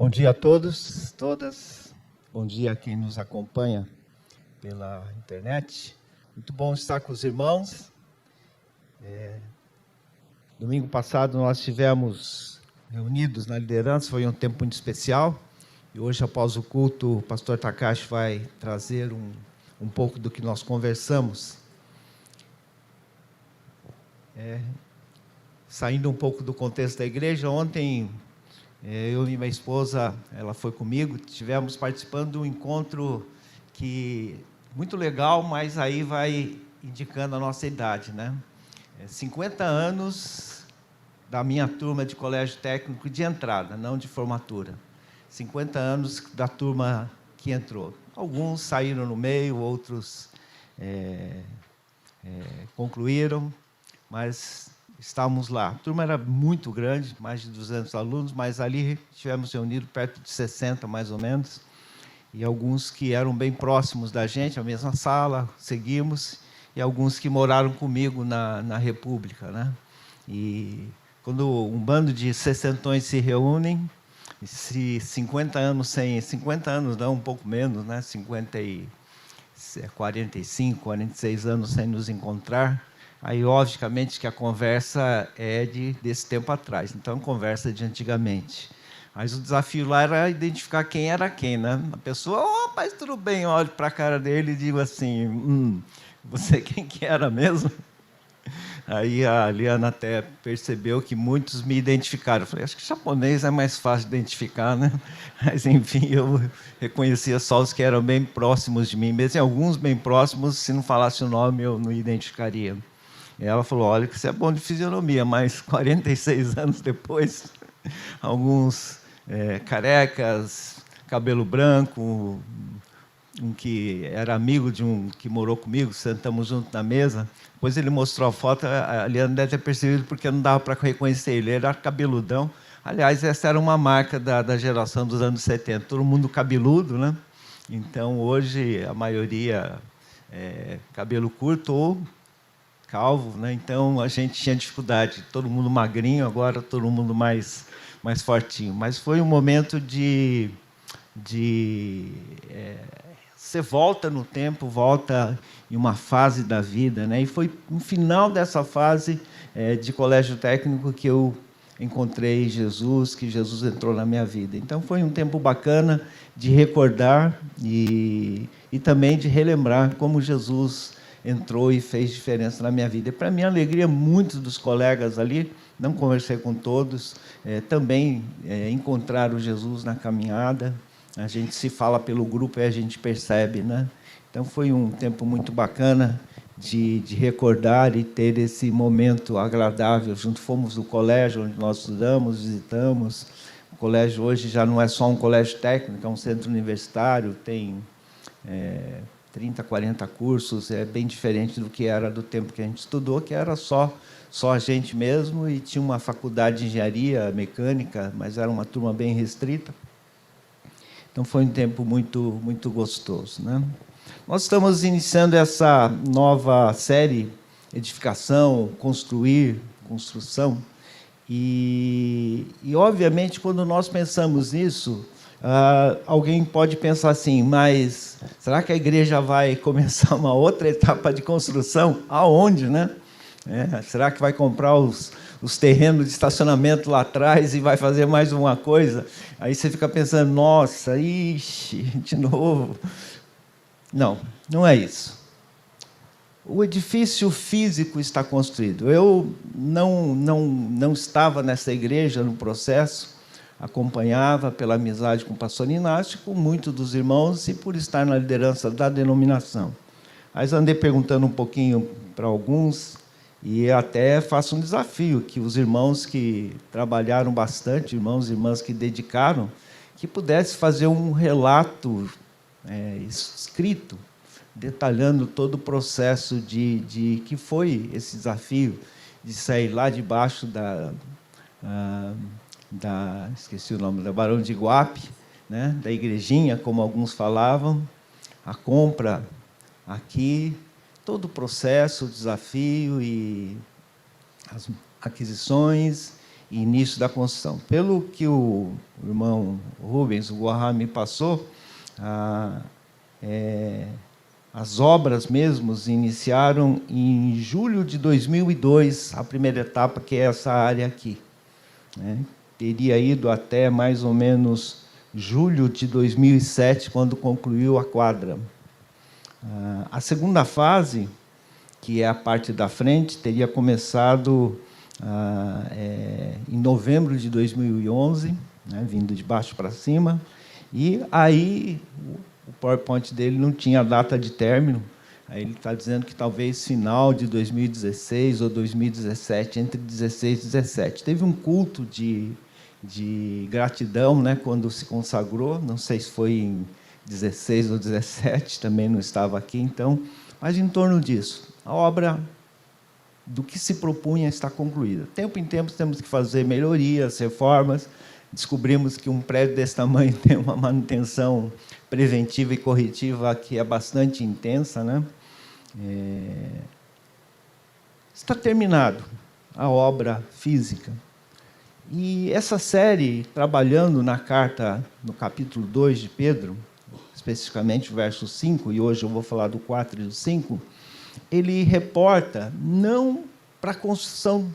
Bom dia a todos, todas. Bom dia a quem nos acompanha pela internet. Muito bom estar com os irmãos. Domingo passado nós estivemos reunidos na liderança, foi um tempo muito especial. E hoje, após o culto, o pastor Takashi vai trazer um pouco do que nós conversamos. Saindo um pouco do contexto da igreja, ontem eu e minha esposa, ela foi comigo, estivemos participando de um encontro muito legal, mas aí vai indicando a nossa idade, né? 50 anos da minha turma de colégio técnico de entrada, não de formatura. 50 anos da turma que entrou. Alguns saíram no meio, outros concluíram, mas estávamos lá. A turma era muito grande, mais de 200 alunos, mas ali estivemos reunidos perto de 60, mais ou menos, e alguns que eram bem próximos da gente, a mesma sala, seguimos, e alguns que moraram comigo na República, né? E quando um bando de sessentões se reúnem, se 50 anos não, um pouco menos, né? 45, 46 anos sem nos encontrar, aí, obviamente, que a conversa é desse tempo atrás, então, conversa de antigamente. Mas o desafio lá era identificar quem era quem, né? A pessoa, rapaz, tudo bem, eu olho para a cara dele e digo assim, você quem que era mesmo? Aí a Liana até percebeu que muitos me identificaram. Eu falei, acho que japonês é mais fácil de identificar, né? Mas, enfim, eu reconhecia só os que eram bem próximos de mim. Mesmo alguns bem próximos, se não falasse o nome, eu não identificaria. E ela falou, olha que você é bom de fisionomia, mas 46 anos depois, alguns carecas, cabelo branco, um que era amigo de um que morou comigo, sentamos junto na mesa. Depois ele mostrou a foto, a Liana deve ter percebido porque não dava para reconhecer ele. Ele era cabeludão. Aliás, essa era uma marca da geração dos anos 70. Todo mundo cabeludo, né? Então, hoje, a maioria cabelo curto ou calvo, né? Então, a gente tinha dificuldade. Todo mundo magrinho, agora todo mundo mais fortinho. Mas foi um momento você volta no tempo, volta em uma fase da vida, né? E foi no final dessa fase de colégio técnico que eu encontrei Jesus, que Jesus entrou na minha vida. Então, foi um tempo bacana de recordar e também de relembrar como Jesus entrou e fez diferença na minha vida. E, para minha alegria, muitos dos colegas ali, não conversei com todos, também encontraram Jesus na caminhada. A gente se fala pelo grupo e a gente percebe, né? Então, foi um tempo muito bacana de recordar e ter esse momento agradável. Junto fomos do colégio onde nós estudamos, visitamos. O colégio hoje já não é só um colégio técnico, é um centro universitário, tem 30, 40 cursos, é bem diferente do que era do tempo que a gente estudou, que era só a gente mesmo, e tinha uma faculdade de engenharia mecânica, mas era uma turma bem restrita. Então, foi um tempo muito, muito gostoso, né? Nós estamos iniciando essa nova série, Edificação, Construção, e obviamente, quando nós pensamos nisso, alguém pode pensar assim, mas será que a igreja vai começar uma outra etapa de construção? Aonde, né? Será que vai comprar os terrenos de estacionamento lá atrás e vai fazer mais uma coisa? Aí você fica pensando, nossa, ixi, de novo. Não, não é isso. O edifício físico está construído. Eu não estava nessa igreja no processo, acompanhava pela amizade com o pastor Inácio, com muitos dos irmãos e por estar na liderança da denominação. Mas andei perguntando um pouquinho para alguns, e até faço um desafio, que os irmãos que trabalharam bastante, irmãos e irmãs que dedicaram, que pudessem fazer um relato escrito, detalhando todo o processo de que foi esse desafio de sair lá debaixo esqueci o nome, da Barão de Iguape, né, da igrejinha, como alguns falavam, a compra aqui, todo o processo, o desafio e as aquisições início da construção. Pelo que o irmão Rubens, o Gohar, me passou, as obras mesmos iniciaram em julho de 2002, a primeira etapa, que é essa área aqui, né? Teria ido até mais ou menos julho de 2007, quando concluiu a quadra. A segunda fase, que é a parte da frente, teria começado em novembro de 2011, né, vindo de baixo para cima, e aí o PowerPoint dele não tinha data de término, aí ele está dizendo que talvez final de 2016 ou 2017, entre 16 e 17. Teve um culto de gratidão, né, quando se consagrou, não sei se foi em 16 ou 17, também não estava aqui, então, mas em torno disso. A obra do que se propunha está concluída. Tempo em tempo temos que fazer melhorias, reformas. Descobrimos que um prédio desse tamanho tem uma manutenção preventiva e corretiva que é bastante intensa, né? Está terminado a obra física. E essa série, trabalhando na carta, no capítulo 2 de Pedro, especificamente o verso 5, e hoje eu vou falar do 4 e do 5, ele reporta não para a construção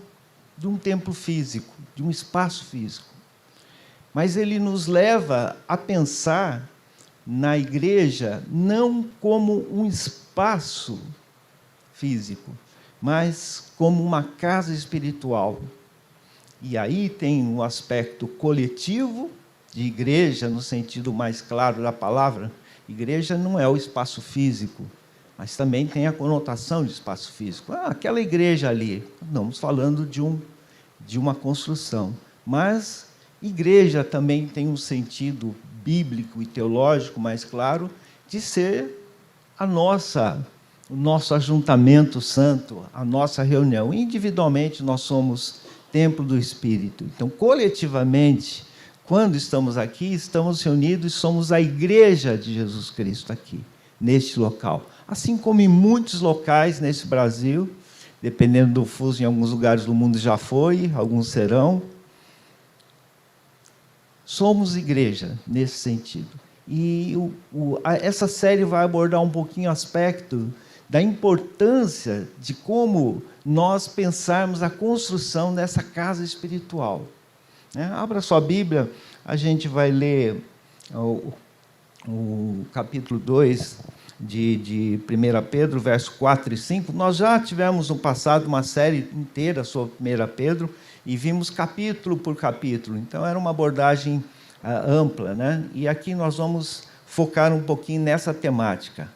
de um templo físico, de um espaço físico, mas ele nos leva a pensar na igreja não como um espaço físico, mas como uma casa espiritual. E aí tem um aspecto coletivo de igreja, no sentido mais claro da palavra. Igreja não é o espaço físico, mas também tem a conotação de espaço físico. Aquela igreja ali, estamos falando de uma construção. Mas igreja também tem um sentido bíblico e teológico mais claro de ser o nosso ajuntamento santo, a nossa reunião. Individualmente nós somos templo do Espírito. Então, coletivamente, quando estamos aqui, estamos reunidos e somos a igreja de Jesus Cristo aqui, neste local. Assim como em muitos locais nesse Brasil, dependendo do fuso, em alguns lugares do mundo já foi, alguns serão. Somos igreja nesse sentido. E essa série vai abordar um pouquinho o aspecto da importância de como nós pensarmos a construção dessa casa espiritual. Abra sua Bíblia, a gente vai ler o capítulo 2 de 1 Pedro, verso 4 e 5. Nós já tivemos no passado uma série inteira sobre 1 Pedro e vimos capítulo por capítulo. Então, era uma abordagem ampla, né? E aqui nós vamos focar um pouquinho nessa temática.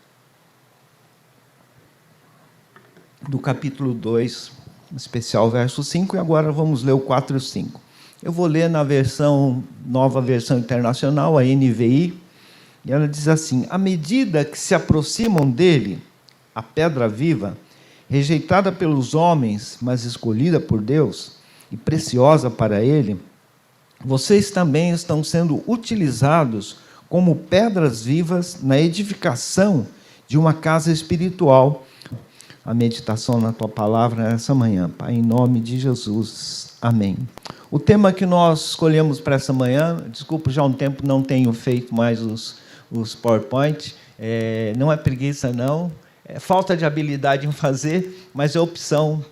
Do capítulo 2, em especial verso 5, e agora vamos ler o 4 e o 5. Eu vou ler na nova versão internacional, a NVI, e ela diz assim: à medida que se aproximam dele, a pedra viva, rejeitada pelos homens, mas escolhida por Deus e preciosa para ele, vocês também estão sendo utilizados como pedras vivas na edificação de uma casa espiritual. A meditação na tua palavra nessa manhã, Pai, em nome de Jesus. Amém. O tema que nós escolhemos para essa manhã, desculpa, já há um tempo não tenho feito mais os PowerPoint, não é preguiça não, é falta de habilidade em fazer, mas é opção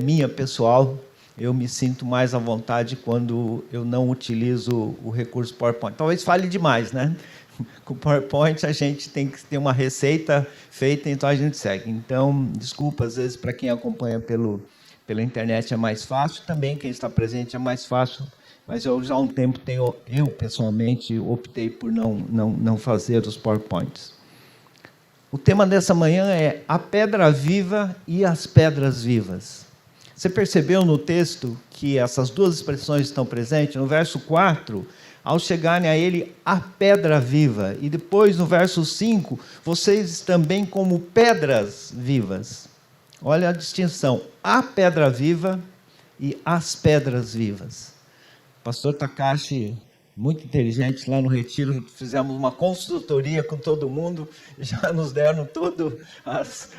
minha pessoal. Eu me sinto mais à vontade quando eu não utilizo o recurso PowerPoint. Talvez fale demais, né? Com o PowerPoint a gente tem que ter uma receita feita, então a gente segue. Então, desculpa, às vezes, para quem acompanha pela internet é mais fácil, também quem está presente é mais fácil, mas eu já há um tempo eu pessoalmente optei por não fazer os PowerPoints. O tema dessa manhã é a pedra viva e as pedras vivas. Você percebeu no texto que essas duas expressões estão presentes? No verso 4, ao chegarem a ele, a pedra viva. E depois, no verso 5, vocês também como pedras vivas. Olha a distinção. A pedra viva e as pedras vivas. O pastor Takashi muito inteligente lá no Retiro, fizemos uma consultoria com todo mundo, já nos deram todas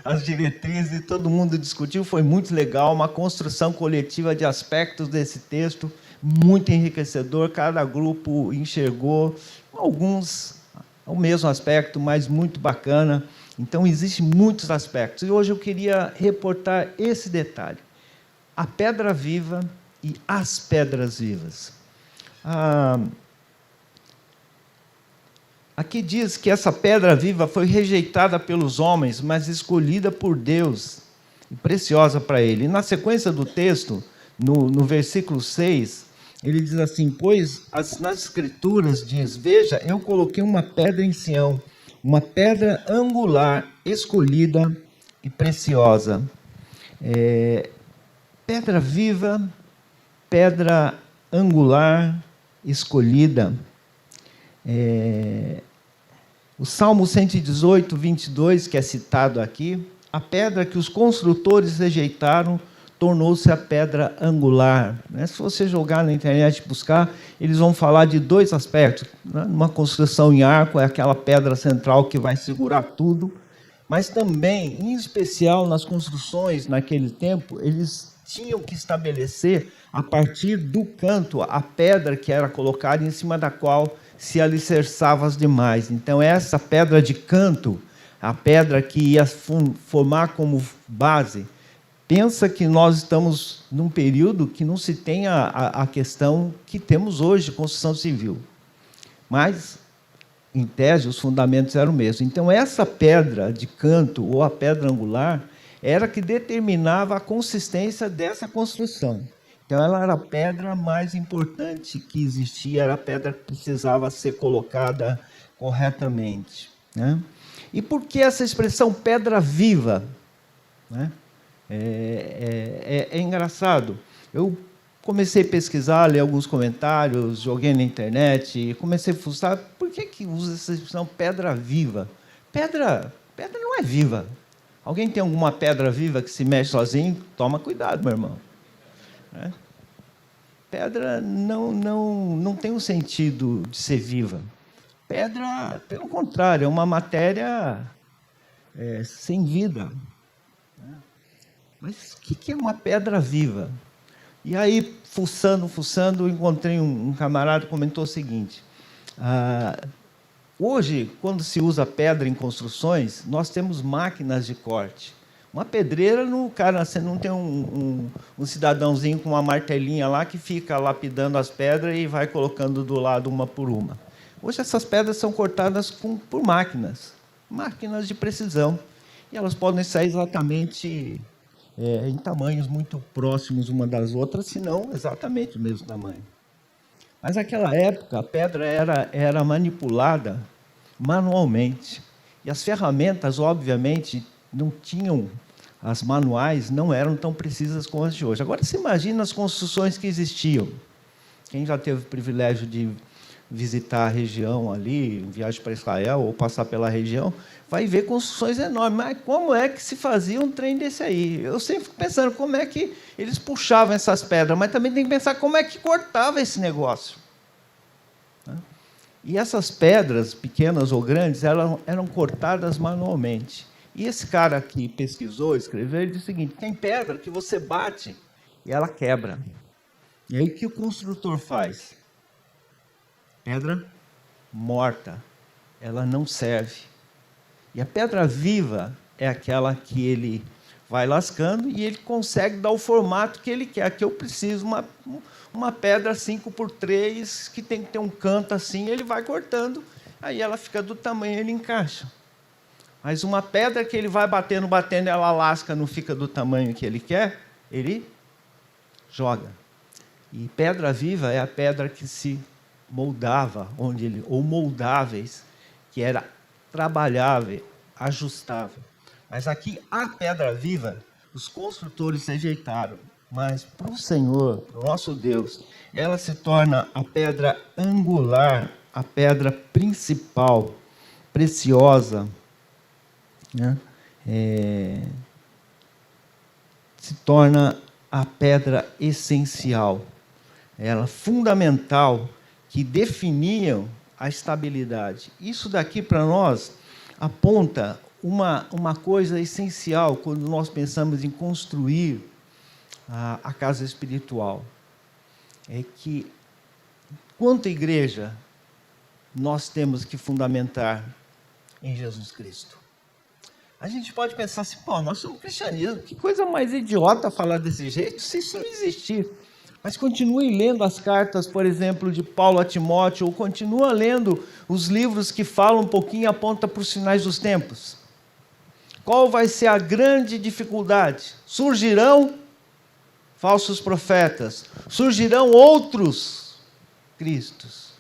as diretrizes, todo mundo discutiu, foi muito legal, uma construção coletiva de aspectos desse texto, muito enriquecedor, cada grupo enxergou, alguns o mesmo aspecto, mas muito bacana. Então, existem muitos aspectos, e hoje eu queria reportar esse detalhe, a pedra viva e as pedras vivas. Aqui diz que essa pedra viva foi rejeitada pelos homens, mas escolhida por Deus e preciosa para ele. E na sequência do texto, no versículo 6, ele diz assim: pois nas Escrituras diz, veja, eu coloquei uma pedra em Sião, uma pedra angular, escolhida e preciosa. Pedra viva, pedra angular, escolhida. O Salmo 118, 22, que é citado aqui, a pedra que os construtores rejeitaram tornou-se a pedra angular. Se você jogar na internet e buscar, eles vão falar de dois aspectos. Numa construção em arco, é aquela pedra central que vai segurar tudo, mas também, em especial nas construções naquele tempo, eles tinham que estabelecer, a partir do canto, a pedra que era colocada em cima da qual se alicerçava as demais. Então, essa pedra de canto, a pedra que ia formar como base, pensa que nós estamos num período que não se tem a questão que temos hoje, construção civil. Mas, em tese, os fundamentos eram os mesmos. Então, essa pedra de canto, ou a pedra angular, era que determinava a consistência dessa construção. Então, ela era a pedra mais importante que existia, era a pedra que precisava ser colocada corretamente. E por que essa expressão pedra viva? É engraçado. Eu comecei a pesquisar, ler alguns comentários, joguei na internet e comecei a fuçar. Por que usa essa expressão pedra viva? Pedra não é viva. Alguém tem alguma pedra viva que se mexe sozinho? Toma cuidado, meu irmão. Pedra não tem um sentido de ser viva. Pedra, pelo contrário, é uma matéria sem vida. Mas o que é uma pedra viva? E aí, fuçando, encontrei um camarada que comentou o seguinte: hoje, quando se usa pedra em construções, nós temos máquinas de corte. Uma pedreira, você não tem um cidadãozinho com uma martelinha lá que fica lapidando as pedras e vai colocando do lado uma por uma. Hoje essas pedras são cortadas por máquinas de precisão. E elas podem sair exatamente em tamanhos muito próximos uma das outras, se não exatamente o mesmo tamanho. Mas naquela época a pedra era manipulada manualmente. E as ferramentas, obviamente, não tinham, as manuais não eram tão precisas como as de hoje. Agora, você imagina as construções que existiam. Quem já teve o privilégio de visitar a região ali, em viagem para Israel, ou passar pela região, vai ver construções enormes. Mas como é que se fazia um trem desse aí? Eu sempre fico pensando como é que eles puxavam essas pedras, mas também tem que pensar como é que cortava esse negócio. E essas pedras, pequenas ou grandes, eram cortadas manualmente. E esse cara que pesquisou, escreveu, ele disse o seguinte: tem pedra que você bate e ela quebra. E aí o que o construtor faz? Pedra morta, ela não serve. E a pedra viva é aquela que ele vai lascando e ele consegue dar o formato que ele quer. Que eu preciso uma pedra 5x3 que tem que ter um canto assim, ele vai cortando, aí ela fica do tamanho, ele encaixa. Mas uma pedra que ele vai batendo, ela lasca, não fica do tamanho que ele quer, ele joga. E pedra viva é a pedra que se moldava, ou moldáveis, que era trabalhável, ajustável. Mas aqui, a pedra viva, os construtores rejeitaram. Mas para o Senhor, para o nosso Deus, ela se torna a pedra angular, a pedra principal, preciosa, se torna a pedra essencial, ela fundamental, que definiam a estabilidade. Isso daqui, para nós, aponta uma coisa essencial quando nós pensamos em construir a casa espiritual. É que, quanto igreja, nós temos que fundamentar em Jesus Cristo. A gente pode pensar assim, pô, nós somos cristianismo, que coisa mais idiota falar desse jeito, se isso não existir. Mas continue lendo as cartas, por exemplo, de Paulo a Timóteo, ou continua lendo os livros que falam um pouquinho e apontam para os sinais dos tempos. Qual vai ser a grande dificuldade? Surgirão falsos profetas, surgirão outros cristos.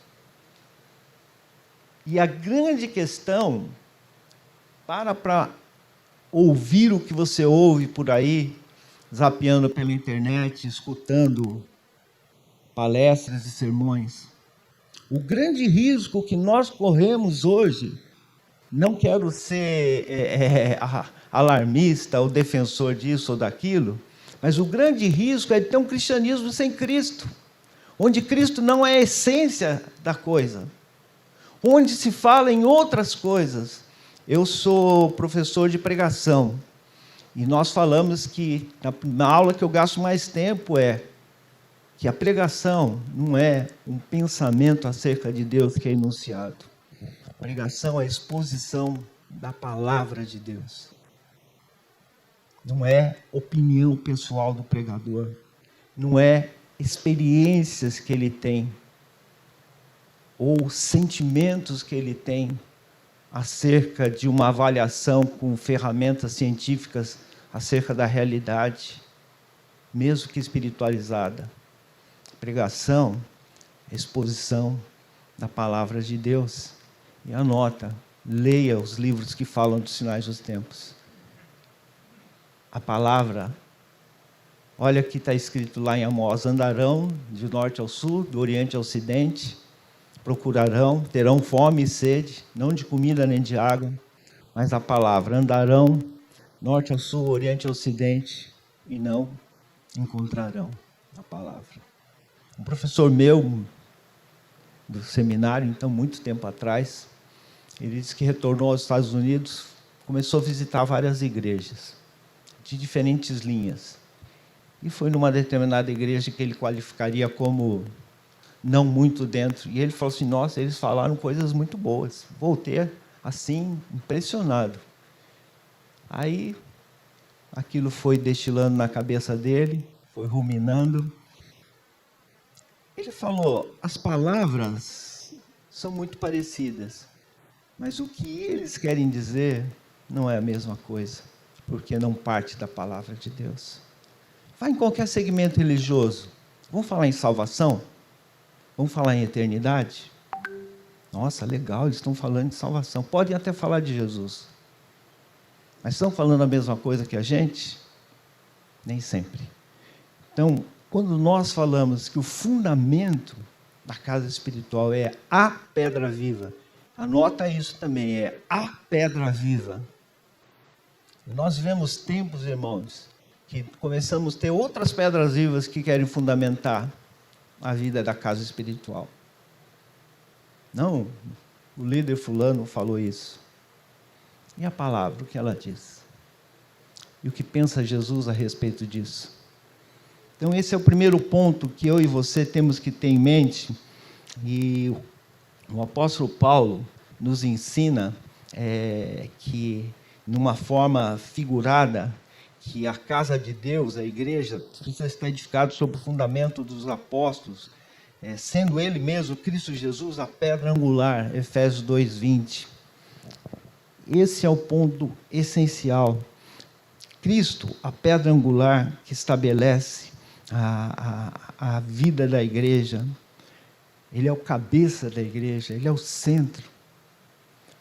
E a grande questão, para ouvir o que você ouve por aí, zapeando pela internet, escutando palestras e sermões. O grande risco que nós corremos hoje, não quero ser alarmista ou defensor disso ou daquilo, mas o grande risco é de ter um cristianismo sem Cristo, onde Cristo não é a essência da coisa, onde se fala em outras coisas. Eu sou professor de pregação, e nós falamos que, na aula que eu gasto mais tempo, que a pregação não é um pensamento acerca de Deus que é enunciado. A pregação é a exposição da palavra de Deus. Não é opinião pessoal do pregador. Não é experiências que ele tem, ou sentimentos que ele tem acerca de uma avaliação com ferramentas científicas acerca da realidade, mesmo que espiritualizada. Pregação, exposição da palavra de Deus. E anota, leia os livros que falam dos sinais dos tempos. A palavra, olha que está escrito lá em Amós: andarão de norte ao sul, do oriente ao ocidente, procurarão, terão fome e sede, não de comida nem de água, mas a palavra. Andarão norte ao sul, oriente ao ocidente, e não encontrarão a palavra. Um professor meu, do seminário, então, muito tempo atrás, ele disse que retornou aos Estados Unidos, começou a visitar várias igrejas, de diferentes linhas. E foi numa determinada igreja que ele qualificaria como não muito dentro. E ele falou assim, nossa, eles falaram coisas muito boas. Voltei, assim, impressionado. Aí, aquilo foi destilando na cabeça dele, foi ruminando. Ele falou, as palavras são muito parecidas, mas o que eles querem dizer não é a mesma coisa, porque não parte da palavra de Deus. Vai em qualquer segmento religioso. Vamos falar em salvação? Vamos falar em eternidade? Nossa, legal, eles estão falando de salvação. Podem até falar de Jesus. Mas estão falando a mesma coisa que a gente? Nem sempre. Então, quando nós falamos que o fundamento da casa espiritual é a pedra viva, anota isso também, é a pedra viva. Nós vivemos tempos, irmãos, que começamos a ter outras pedras vivas que querem fundamentar a vida da casa espiritual. Não, o líder fulano falou isso. E a palavra, o que ela diz? E o que pensa Jesus a respeito disso? Então, esse é o primeiro ponto que eu e você temos que ter em mente. E o apóstolo Paulo nos ensina que, numa forma figurada, que a casa de Deus, a igreja, precisa estar edificada sobre o fundamento dos apóstolos, sendo ele mesmo, Cristo Jesus, a pedra angular, Efésios 2:20. Esse é o ponto essencial. Cristo, a pedra angular que estabelece a vida da igreja, ele é o cabeça da igreja, ele é o centro.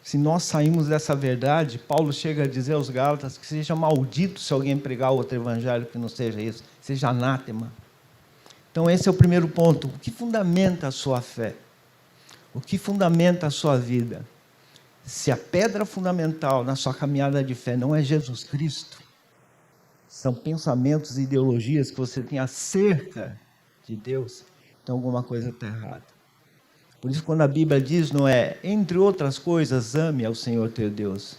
Se nós saímos dessa verdade, Paulo chega a dizer aos Gálatas que seja maldito se alguém pregar outro evangelho que não seja isso, seja anátema. Então esse é o primeiro ponto. O que fundamenta a sua fé? O que fundamenta a sua vida? Se a pedra fundamental na sua caminhada de fé não é Jesus Cristo, são pensamentos e ideologias que você tem acerca de Deus, então alguma coisa está errada. Por isso, quando a Bíblia diz, não é, entre outras coisas, ame ao Senhor teu Deus.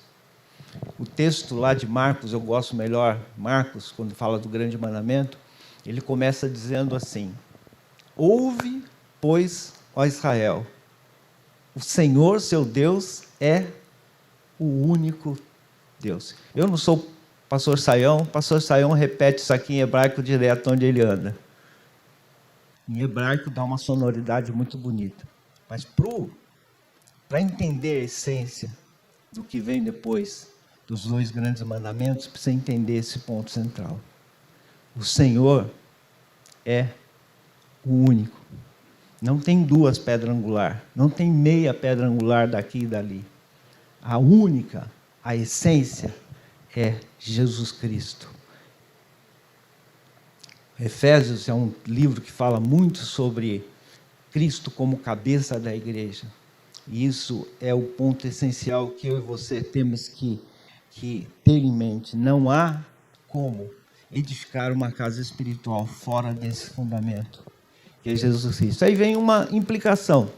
O texto lá de Marcos, eu gosto melhor, Marcos, quando fala do grande mandamento, ele começa dizendo assim: ouve, pois, ó Israel, o Senhor, seu Deus, é o único Deus. Eu não sou pastor Saião repete isso aqui em hebraico direto onde ele anda. Em hebraico dá uma sonoridade muito bonita. Mas para entender a essência do que vem depois dos 2 grandes mandamentos, precisa entender esse ponto central. O Senhor é o único. Não tem 2 pedras angulares, não tem meia pedra angular daqui e dali. A única, a essência é Jesus Cristo. Efésios é um livro que fala muito sobre Cristo como cabeça da igreja. E isso é o ponto essencial que eu e você temos que ter em mente. Não há como edificar uma casa espiritual fora desse fundamento, que é Jesus Cristo. Aí vem uma implicação.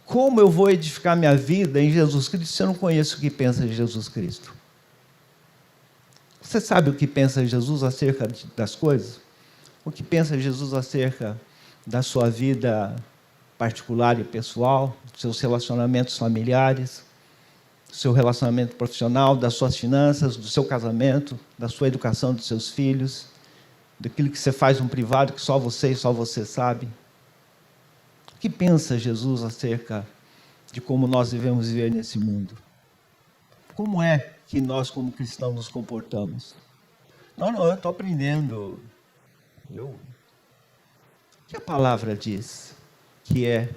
Como eu vou edificar minha vida em Jesus Cristo se eu não conheço o que pensa Jesus Cristo? Você sabe o que pensa Jesus acerca das coisas? O que pensa Jesus acerca da sua vida particular e pessoal, dos seus relacionamentos familiares, do seu relacionamento profissional, das suas finanças, do seu casamento, da sua educação dos seus filhos, daquilo que você faz no privado que só você e só você sabe? O que pensa Jesus acerca de como nós devemos viver nesse mundo? Como é que nós, como cristãos, nos comportamos? Não, eu estou aprendendo. O que a palavra diz que é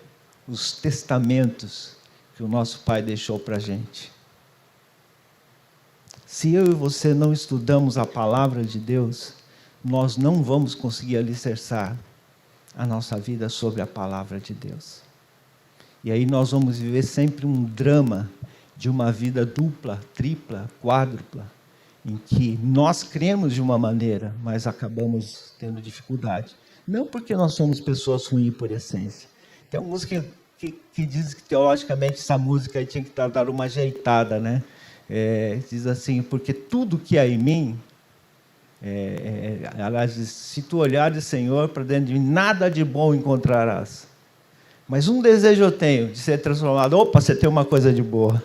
os testamentos que o nosso Pai deixou para a gente? Se eu e você não estudamos a palavra de Deus, nós não vamos conseguir alicerçar a nossa vida sobre a palavra de Deus. E aí nós vamos viver sempre um drama de uma vida dupla, tripla, quádrupla, em que nós cremos de uma maneira, mas acabamos tendo dificuldade. Não porque nós somos pessoas ruins por essência. Tem uma música que diz que, teologicamente, essa música aí tinha que dar uma ajeitada, né? Diz assim, porque tudo que há em mim, ela diz, se tu olhares, Senhor, para dentro de mim, nada de bom encontrarás. Mas um desejo eu tenho, de ser transformado. Opa, você tem uma coisa de boa.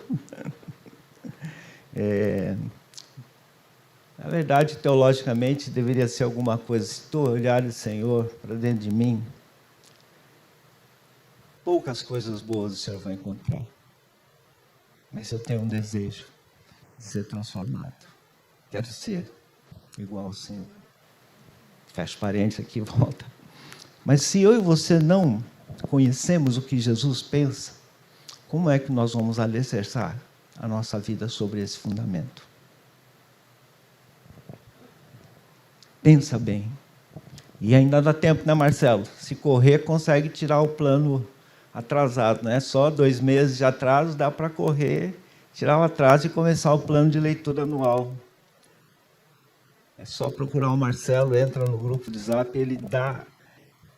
Na verdade, teologicamente, deveria ser alguma coisa. Se tu olhares, Senhor, para dentro de mim, poucas coisas boas o Senhor vai encontrar. Mas eu tenho um desejo de ser transformado. Quero ser igual ao Senhor. Fecha parênteses aqui e volta. Mas se eu e você não conhecemos o que Jesus pensa, como é que nós vamos alicerçar a nossa vida sobre esse fundamento? Pensa bem. E ainda dá tempo, né, Marcelo? Se correr, consegue tirar o plano atrasado, né? Só 2 meses de atraso dá para correr, tirar o atraso e começar o plano de leitura anual. É só procurar o Marcelo, entra no grupo de Zap, ele dá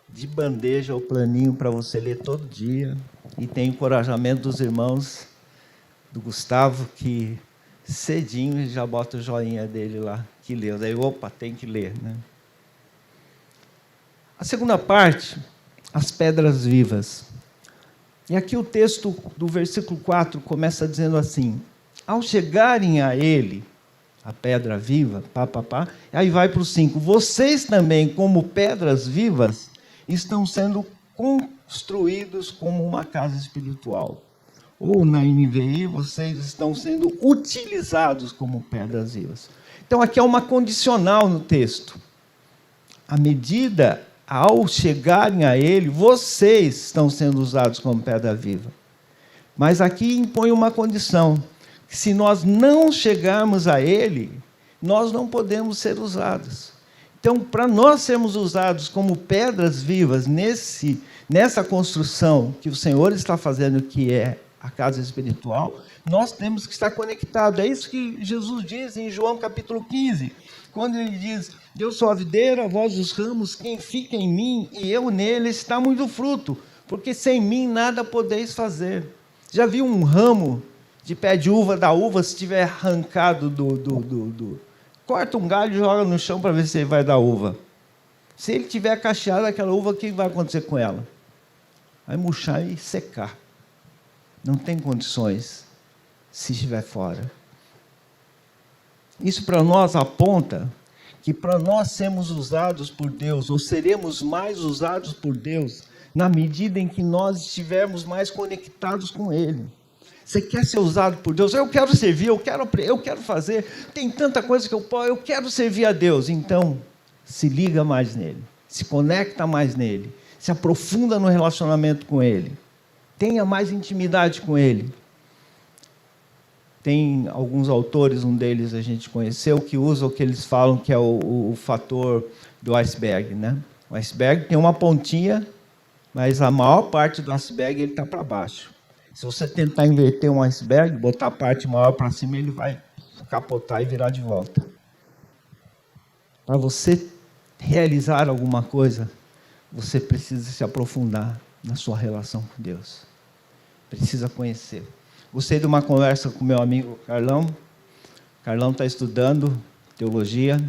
de bandeja o planinho para você ler todo dia. E tem encorajamento dos irmãos, do Gustavo, que cedinho já bota o joinha dele lá, que leu. Daí, opa, tem que ler, né? A segunda parte, as pedras vivas. E aqui o texto do versículo 4 começa dizendo assim: ao chegarem a ele, a pedra viva, aí vai para o 5, vocês também, como pedras vivas, estão sendo construídos como uma casa espiritual. Ou na NVI, vocês estão sendo utilizados como pedras vivas. Então aqui é uma condicional no texto. À medida, ao chegarem a ele, vocês estão sendo usados como pedra viva. Mas aqui impõe uma condição, que se nós não chegarmos a ele, nós não podemos ser usados. Então, para nós sermos usados como pedras vivas nessa construção que o Senhor está fazendo, que é a casa espiritual, nós temos que estar conectados. É isso que Jesus diz em João capítulo 15, quando ele diz: eu sou a videira, vós os ramos, quem fica em mim e eu nele, está muito fruto, porque sem mim nada podeis fazer. Já viu um ramo de pé de uva da uva, se tiver arrancado corta um galho e joga no chão para ver se ele vai dar uva. Se ele tiver cacheado aquela uva, o que vai acontecer com ela? Vai murchar e secar. Não tem condições se estiver fora. Isso para nós aponta que para nós sermos usados por Deus, ou seremos mais usados por Deus, na medida em que nós estivermos mais conectados com Ele. Você quer ser usado por Deus? Eu quero servir, eu quero fazer, tem tanta coisa que eu quero servir a Deus. Então, se liga mais nele, se conecta mais nele, se aprofunda no relacionamento com Ele, tenha mais intimidade com Ele. Tem alguns autores, um deles a gente conheceu, que usa o que eles falam que é o fator do iceberg, né? O iceberg tem uma pontinha, mas a maior parte do iceberg ele está para baixo. Se você tentar inverter um iceberg, botar a parte maior para cima, ele vai capotar e virar de volta. Para você realizar alguma coisa, você precisa se aprofundar na sua relação com Deus. Precisa conhecer. Gostei de uma conversa com meu amigo Carlão. O Carlão está estudando teologia.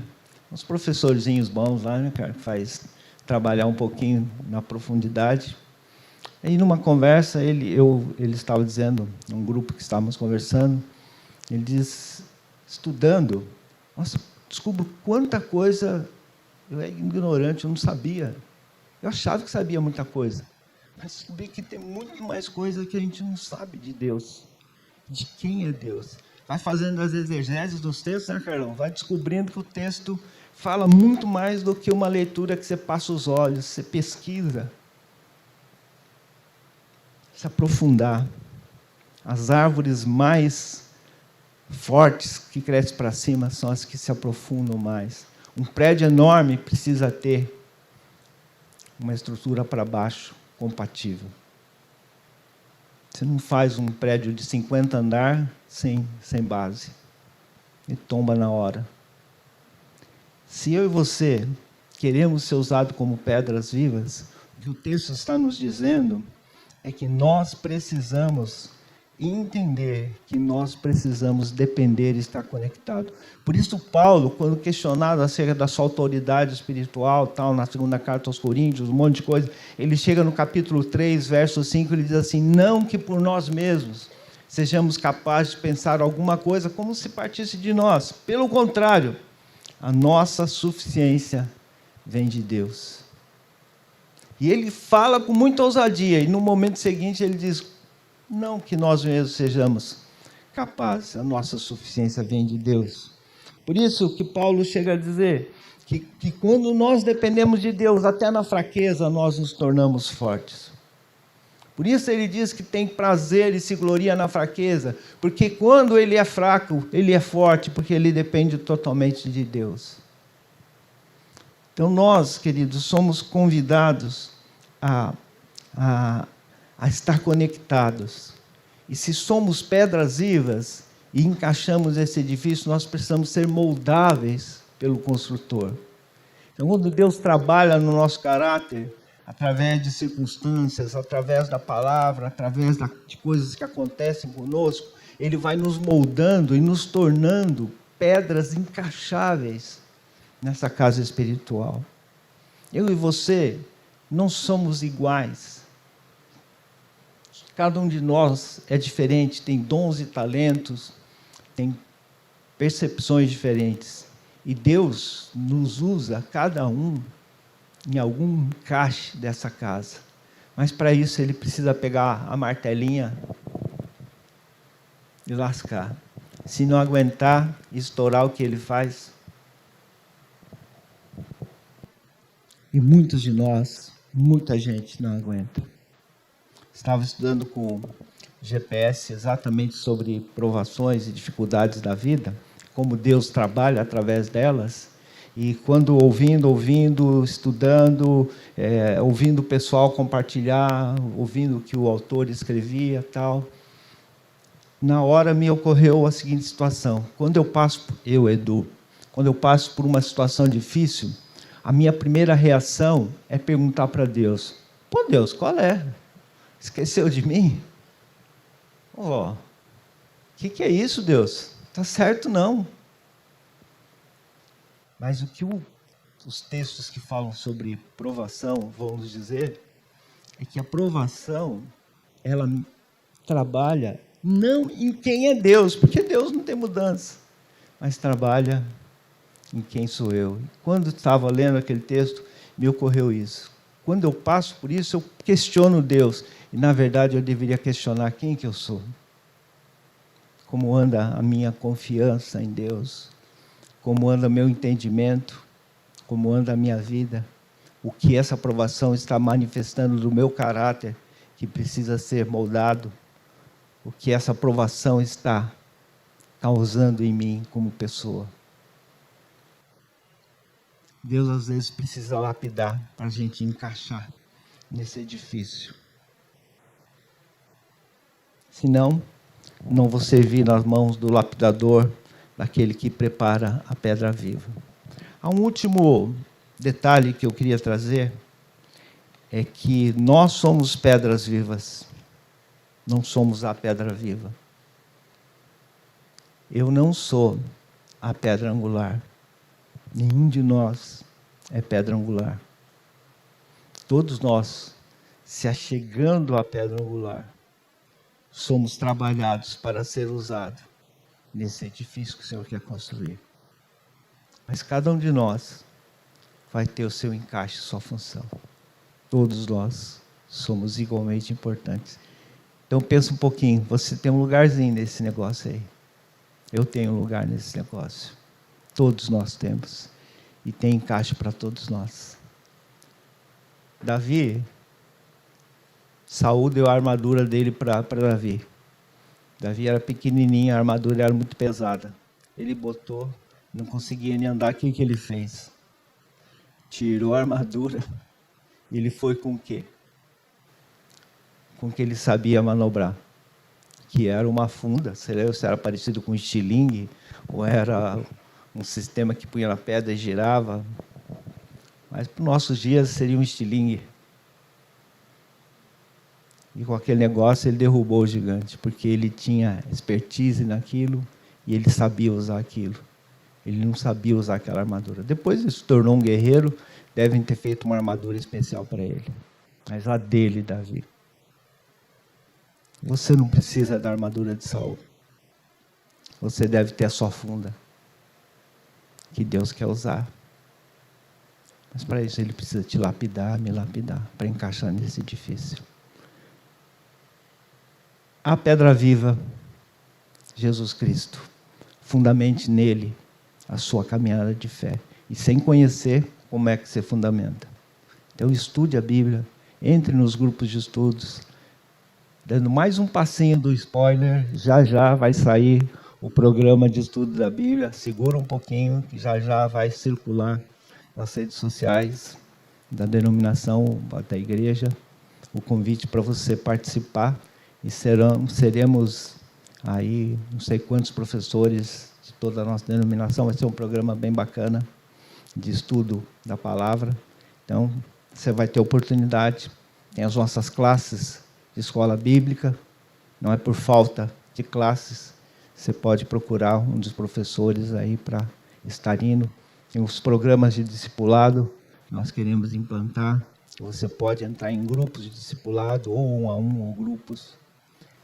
Uns professorzinhos bons lá, né, cara? Faz trabalhar um pouquinho na profundidade. E numa conversa, ele estava dizendo, num grupo que estávamos conversando, ele diz, estudando, nossa, descubro quanta coisa eu era ignorante, eu não sabia. Eu achava que sabia muita coisa, mas descobri que tem muito mais coisa que a gente não sabe de Deus, de quem é Deus. Vai fazendo as exegeses dos textos, né, Carlão? Vai descobrindo que o texto fala muito mais do que uma leitura que você passa os olhos, você pesquisa. Se aprofundar. As árvores mais fortes que crescem para cima são as que se aprofundam mais. Um prédio enorme precisa ter uma estrutura para baixo compatível. Você não faz um prédio de 50 andares sem base. E tomba na hora. Se eu e você queremos ser usados como pedras vivas, o que o texto está nos dizendo é que nós precisamos entender que nós precisamos depender e estar conectado. Por isso Paulo, quando questionado acerca da sua autoridade espiritual, tal, na segunda carta aos Coríntios, um monte de coisa, ele chega no capítulo 3, verso 5, ele diz assim, não que por nós mesmos sejamos capazes de pensar alguma coisa como se partisse de nós. Pelo contrário, a nossa suficiência vem de Deus. E ele fala com muita ousadia, e no momento seguinte ele diz, não que nós mesmos sejamos capazes, a nossa suficiência vem de Deus. Por isso que Paulo chega a dizer que quando nós dependemos de Deus, até na fraqueza, nós nos tornamos fortes. Por isso ele diz que tem prazer e se gloria na fraqueza, porque quando ele é fraco, ele é forte, porque ele depende totalmente de Deus. Então nós, queridos, somos convidados a estar conectados. E se somos pedras vivas e encaixamos esse edifício, nós precisamos ser moldáveis pelo construtor. Então, quando Deus trabalha no nosso caráter, através de circunstâncias, através da palavra, através de coisas que acontecem conosco, Ele vai nos moldando e nos tornando pedras encaixáveis nessa casa espiritual. Eu e você não somos iguais. Cada um de nós é diferente, tem dons e talentos, tem percepções diferentes. E Deus nos usa, cada um, em algum encaixe dessa casa. Mas para isso Ele precisa pegar a martelinha e lascar. Se não aguentar, estourar o que Ele faz. E muitos de nós, muita gente não aguenta. Estava estudando com GPS exatamente sobre provações e dificuldades da vida, como Deus trabalha através delas. E quando ouvindo, estudando, ouvindo o pessoal compartilhar, ouvindo o que o autor escrevia, tal, na hora me ocorreu a seguinte situação. Quando eu passo por uma situação difícil, a minha primeira reação é perguntar para Deus, pô Deus, qual é? Esqueceu de mim? Oh, que é isso, Deus? Está certo, não. Mas o que os textos que falam sobre provação vão nos dizer é que a provação, ela trabalha não em quem é Deus, porque Deus não tem mudança, mas trabalha em quem sou eu. Quando estava lendo aquele texto, me ocorreu isso. Quando eu passo por isso, eu questiono Deus. E, na verdade, eu deveria questionar quem que eu sou. Como anda a minha confiança em Deus. Como anda o meu entendimento. Como anda a minha vida. O que essa aprovação está manifestando do meu caráter, que precisa ser moldado. O que essa aprovação está causando em mim como pessoa. Deus às vezes precisa lapidar para a gente encaixar nesse edifício. Senão, não vou servir nas mãos do lapidador, daquele que prepara a pedra viva. Há um último detalhe que eu queria trazer, é que nós somos pedras vivas, não somos a pedra viva. Eu não sou a pedra angular. Nenhum de nós é pedra angular. Todos nós, se achegando à pedra angular, somos trabalhados para ser usado nesse edifício que o Senhor quer construir. Mas cada um de nós vai ter o seu encaixe, sua função. Todos nós somos igualmente importantes. Então pensa um pouquinho, você tem um lugarzinho nesse negócio aí. Eu tenho um lugar nesse negócio. Todos nós temos. E tem encaixe para todos nós. Saul deu a armadura dele para Davi. Davi era pequenininho, a armadura era muito pesada. Ele botou, não conseguia nem andar, o que ele fez? Tirou a armadura e ele foi com o quê? Com o que ele sabia manobrar. Que era uma funda, se era parecido com um estilingue, ou era um sistema que punha na pedra e girava. Mas para os nossos dias seria um estilingue. E com aquele negócio ele derrubou o gigante, porque ele tinha expertise naquilo e ele sabia usar aquilo. Ele não sabia usar aquela armadura. Depois ele se tornou um guerreiro, devem ter feito uma armadura especial para ele. Mas a dele, Davi. Você não precisa da armadura de Saul. Você deve ter a sua funda, que Deus quer usar. Mas para isso ele precisa te lapidar, me lapidar, para encaixar nesse edifício. A pedra viva, Jesus Cristo. Fundamente nele a sua caminhada de fé. E sem conhecer, como é que você fundamenta? Então estude a Bíblia, entre nos grupos de estudos. Dando mais um passinho do spoiler, já vai sair o programa de estudo da Bíblia. Segura um pouquinho, que já vai circular nas redes sociais da denominação, da igreja, o convite para você participar. E seremos aí, não sei quantos professores de toda a nossa denominação. Vai ser um programa bem bacana de estudo da palavra. Então, você vai ter oportunidade. Tem as nossas classes de escola bíblica. Não é por falta de classes. Você pode procurar um dos professores aí para estar indo. Tem os programas de discipulado que nós queremos implantar. Você pode entrar em grupos de discipulado, ou 1 a 1, ou grupos.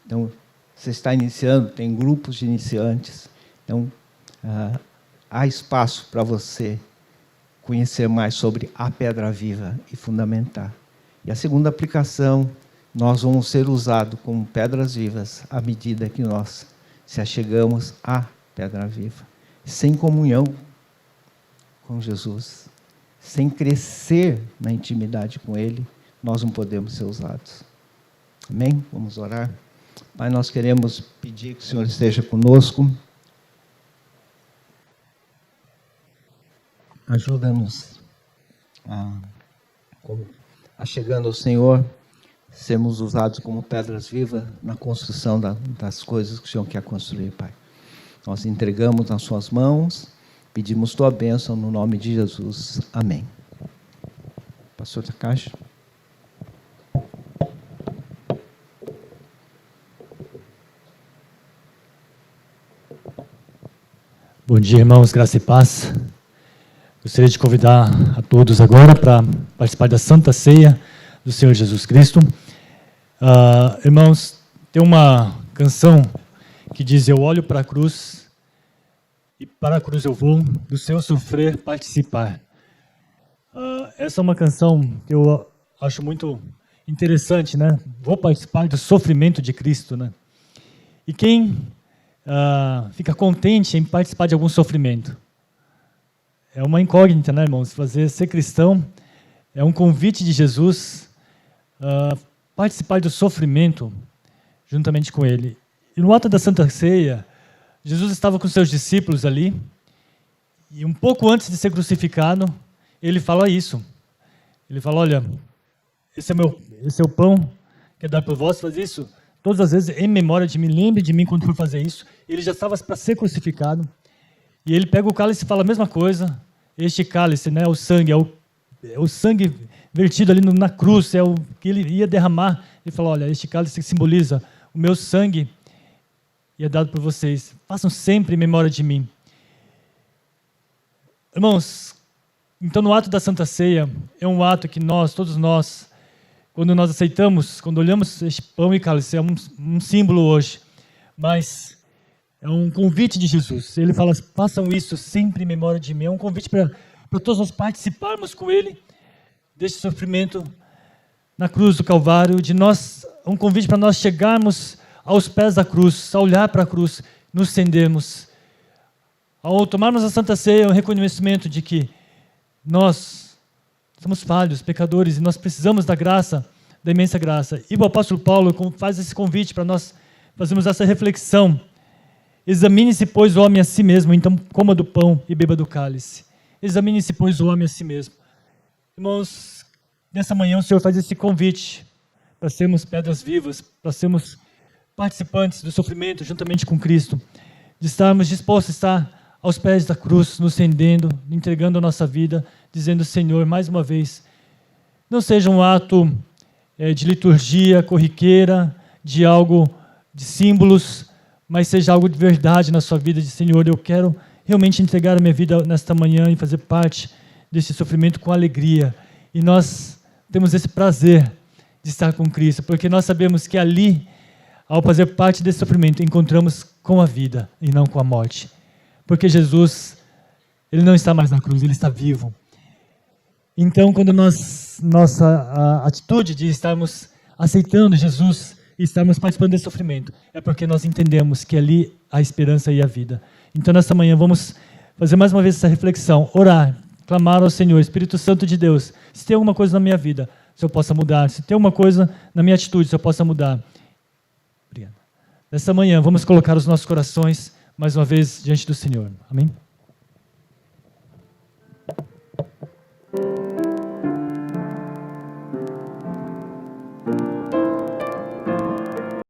Então, você está iniciando, tem grupos de iniciantes. Então, há espaço para você conhecer mais sobre a pedra viva e fundamentar. E a segunda aplicação, nós vamos ser usados como pedras vivas à medida que nós se achegamos à pedra viva. Sem comunhão com Jesus, sem crescer na intimidade com Ele, nós não podemos ser usados. Amém? Vamos orar. Pai, nós queremos pedir que o Senhor esteja conosco. Ajuda-nos a chegando ao Senhor, sermos usados como pedras vivas na construção das coisas que o Senhor quer construir, Pai. Nós entregamos nas suas mãos, pedimos tua bênção no nome de Jesus. Amém. Pastor Takashi. Bom dia, irmãos, graça e paz. Gostaria de convidar a todos agora para participar da Santa Ceia do Senhor Jesus Cristo. Irmãos, tem uma canção que diz: eu olho para a cruz e para a cruz eu vou, do seu sofrer participar. Essa é uma canção que eu acho muito interessante, né? Vou participar do sofrimento de Cristo, né? E quem fica contente em participar de algum sofrimento? É uma incógnita, né, irmãos? Ser cristão é um convite de Jesus participar do sofrimento juntamente com Ele. E no ato da Santa Ceia, Jesus estava com seus discípulos ali, e um pouco antes de ser crucificado, Ele fala isso. Ele fala: olha, esse é o pão que é dado por vós, faz isso todas as vezes em memória de mim, lembre de mim quando for fazer isso. Ele já estava para ser crucificado, e ele pega o cálice e fala a mesma coisa. Este cálice, né, o sangue, é o sangue vertido ali na cruz, é o que ele ia derramar. Ele fala: olha, este cálice simboliza o meu sangue e é dado por vocês. Façam sempre em memória de mim. Irmãos, então no ato da Santa Ceia, é um ato que todos nós, quando nós aceitamos, quando olhamos este pão e cálice, é um símbolo hoje, mas é um convite de Jesus. Ele fala: façam isso sempre em memória de mim. É um convite para todos nós participarmos com Ele deste sofrimento na cruz do Calvário, um convite para nós chegarmos aos pés da cruz, a olhar para a cruz, nos estendermos. Ao tomarmos a Santa Ceia, é um reconhecimento de que nós somos falhos, pecadores, e nós precisamos da graça, da imensa graça. E o apóstolo Paulo faz esse convite para nós fazermos essa reflexão. Examine-se, pois, o homem a si mesmo, então coma do pão e beba do cálice. Examine-se, pois, o homem a si mesmo. Irmãos, nessa manhã o Senhor faz esse convite para sermos pedras vivas, para sermos participantes do sofrimento juntamente com Cristo, de estarmos dispostos a estar aos pés da cruz, nos rendendo, entregando a nossa vida, dizendo: Senhor, mais uma vez, não seja um ato de liturgia corriqueira, de algo, de símbolos, mas seja algo de verdade na sua vida, de Senhor, eu quero realmente entregar a minha vida nesta manhã e fazer parte desse sofrimento com alegria. E nós temos esse prazer de estar com Cristo, porque nós sabemos que ali, ao fazer parte desse sofrimento, encontramos com a vida e não com a morte. Porque Jesus, Ele não está mais na cruz, Ele está vivo. Então, quando nossa atitude de estarmos aceitando Jesus e estarmos participando desse sofrimento, é porque nós entendemos que ali há esperança e a vida. Então, nessa manhã, vamos fazer mais uma vez essa reflexão, orar, clamar ao Senhor: Espírito Santo de Deus, se tem alguma coisa na minha vida, se eu possa mudar, se tem alguma coisa na minha atitude, se eu possa mudar. Obrigado. Nessa manhã, vamos colocar os nossos corações mais uma vez diante do Senhor. Amém?